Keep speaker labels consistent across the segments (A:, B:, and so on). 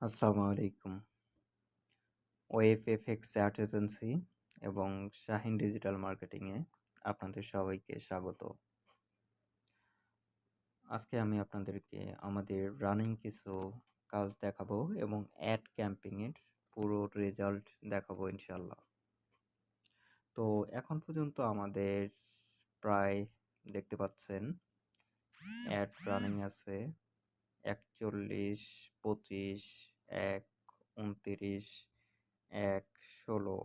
A: আসসালামু আলাইকুম। Wave FX add agency এবং শাহিন ডিজিটাল মার্কেটিংয়ে আপনাদের সবাইকে স্বাগত। আজকে আমি আপনাদেরকে আমাদের রানিং কিছু কাজ দেখাবো এবং অ্যাড ক্যাম্পিংয়ের পুরো রেজাল্ট দেখাবো ইনশাল্লাহ। তো এখন পর্যন্ত আমাদের প্রায় দেখতে পাচ্ছেন অ্যাড রানিং আছে 41, 25, 1, 29, 1, 16।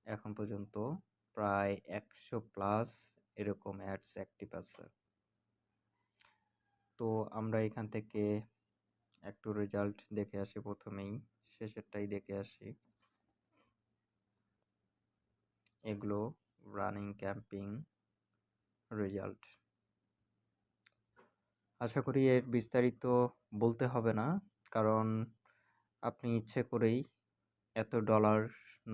A: এখন পর্যন্ত প্রায় 100 প্লাস এরকম অ্যাডস অ্যাক্টিভ আছে। তো আমরা এখান থেকে একটু রেজাল্ট দেখে আসি, প্রথমেই শেষেরটাই দেখে আসি। এগুলো রানিং ক্যাম্পিং রেজাল্ট। আশা করি এর বিস্তারিত বলতে হবে না, কারণ আপনি ইচ্ছে করেই এত ডলার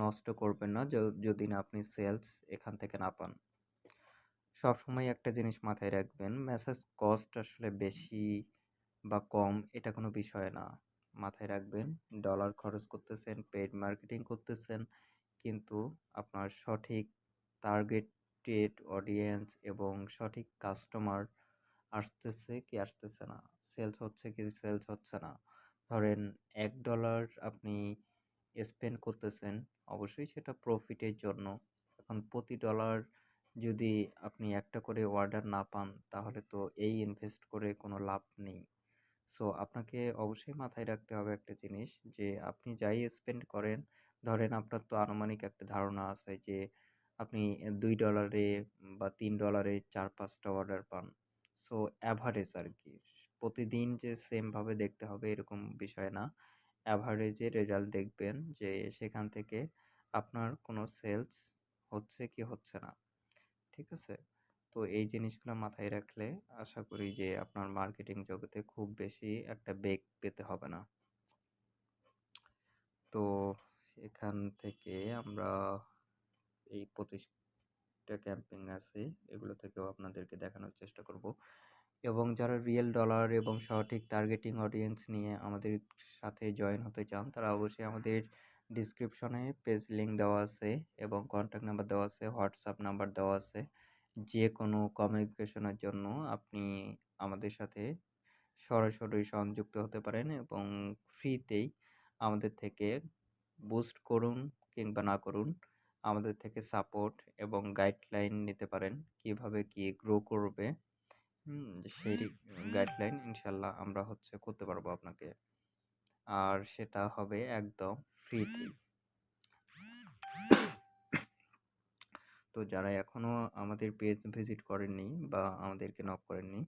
A: নষ্ট করবেন না যদি না আপনি সেলস এখান থেকে না পান। সবসময় একটা জিনিস মাথায় রাখবেন, মেসেজ কস্ট আসলে বেশি বা কম এটা কোনো বিষয় না। মাথায় রাখবেন, ডলার খরচ করতেছেন, পেইড মার্কেটিং করতেছেন, কিন্তু আপনার সঠিক টার্গেটেড অডিয়েন্স এবং সঠিক কাস্টমার আসতেছে কি আসতেছে না, সেলস হচ্ছে কি সেলস হচ্ছে না। ধরেন $1 আপনি স্পেন্ড করতেছেন, অবশ্যই সেটা প্রফিটের জন্য। এখন প্রতি ডলার যদি আপনি একটা করে অর্ডার না পান, তাহলে তো এই ইনভেস্ট করে কোনো লাভ নেই। সো আপনাকে অবশ্যই মাথায় রাখতে হবে একটা জিনিস, যে আপনি যাই স্পেন্ড করেন, ধরেন আপনার তো আনুমানিক একটা ধারণা আছে যে আপনি $2 বা $3 4-5টা অর্ডার পান। সো অ্যাভারেজ আর কি, প্রতিদিন যে সেমভাবে দেখতে হবে এরকম বিষয় না। অ্যাভারেজে রেজাল্ট দেখবেন যে সেখান থেকে আপনার কোনো সেলস হচ্ছে কি হচ্ছে না। ঠিক আছে? তো এই জিনিসগুলো মাথায় রাখলে আশা করি যে আপনার মার্কেটিং জগতে খুব বেশি একটা বেগ পেতে হবে না। তো এখান থেকে আমরা এই 25টা ক্যাম্পিং আছে, এগুলো থেকেও আপনাদেরকে দেখানোর চেষ্টা করব। এবং যারা রিয়েল ডলার এবং সঠিক টার্গেটিং অডিয়েন্স নিয়ে আমাদের সাথে জয়েন হতে চান, তারা অবশ্যই আমাদের ডিসক্রিপশনে পেজ লিঙ্ক দেওয়া আছে এবং কন্ট্যাক্ট নাম্বার দেওয়া আছে, হোয়াটসঅ্যাপ নাম্বার দেওয়া আছে। যে কোনো কমিউনিকেশনের জন্য আপনি আমাদের সাথে সরাসরি সংযুক্ত হতে পারেন এবং ফ্রিতেই আমাদের থেকে বুস্ট করুন কিংবা না করুন, আমাদের থেকে সাপোর্ট এবং গাইডলাইন নিতে পারেন কিভাবে কি গ্রো করবে। সেই গাইডলাইন ইনশাল্লাহ আমরা করতে পারবো আপনাকে, আর সেটা হবে একদম ফ্রিতেই। তো যারা এখনও আমাদের পেজ ভিজিট করেননি বা আমাদেরকে নক করেননি,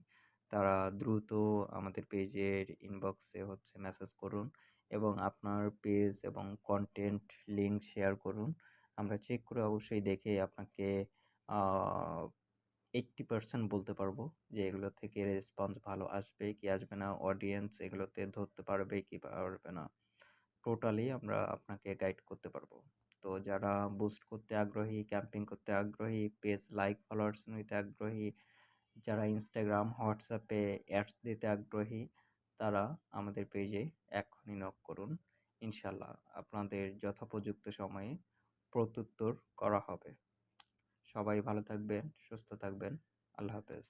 A: তারা দ্রুত আমাদের পেজের ইনবক্সে মেসেজ করুন এবং আপনার পেজ এবং কন্টেন্ট লিঙ্ক শেয়ার করুন। আমরা চেক করে অবশ্যই দেখে আপনাকে 80% বলতে পারবো যে এগুলো থেকে রেসপন্স ভালো আসবে কি আসবে না, অডিয়েন্স এগুলোতে ধরতে পারবে কি পারবে না, টোটালি আমরা আপনাকে গাইড করতে পারবো। তো যারা বুস্ট করতে আগ্রহী, ক্যাম্পিং করতে আগ্রহী, পেজ লাইক ফলোয়ার্স নিতে আগ্রহী, যারা ইনস্টাগ্রাম হোয়াটসঅ্যাপে অ্যাডস দিতে আগ্রহী, তারা আমাদের পেজে এখনই নক করুন। ইনশাল্লাহ আপনাদের যথোপযুক্ত সময়ে প্রত্যুত্তর করা হবে। সবাই ভালো থাকবেন, সুস্থ থাকবেন। আল্লাহ হাফেজ।